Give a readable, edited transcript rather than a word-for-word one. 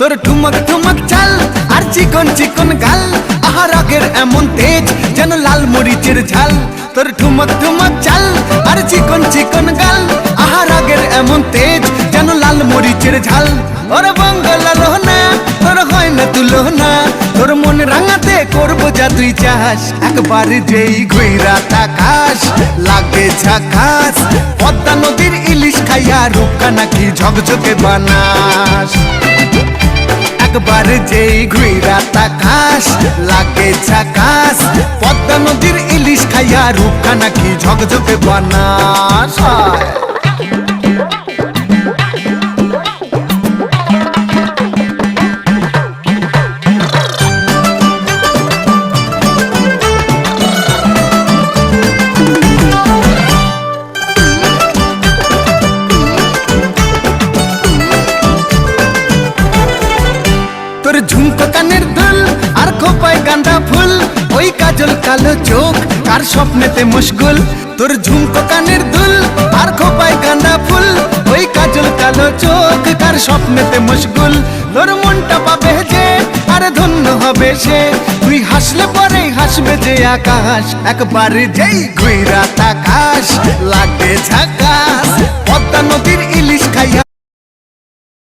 তোর ঠুমক ঠুমক চাল আর চিকন চিকন গাল, আহা রাগের এমন তেজ যেন লাল মরিচের ঝাল। তোর ঠুমক ঠুমক চাল আর চিকন চিকন গাল, আহা রাগের এমন তেজ যেন লাল মরিচের ঝাল। ওরে বাঙ্গালা লোহনা তোর হয় না তুলনা, তোর মন রাঙাতে করবো যা তুই চাস। একবার যেই ঘুইরা তাকাস লাগে ঝাকাস, পদ্মা নদীর ইলিশ খাইয়া রূপকা নাকি ঝকঝকে বানাস। একবার যেই ঘুইরা তাকাস লাগে ঝাকাস, পদ্মা নদীর ইলিশ খাইয়া রূপকা নাকি ঝকঝকে বানাস। তোর ঝুমকো কানের দুল আর খোপায় গাঁদা ফুল, ওই কাজল কালো চোখ কার স্বপ্নেতে মশগুল। তোর ঝুমকো কানের দুল আর খোপায় গাঁদা ফুল, ওই কাজল কালো চোখ কার স্বপ্নেতে মশগুল। তোর মনটা পাবে যে আর ধন্য হবে সে, তুই হাসলে পরেই হাসবে যে আকাশ। একবার যেই ঘুইরা তাকাস লাগে ঝাকাস, পদ্মা নদীর ইলিশ খাইয়া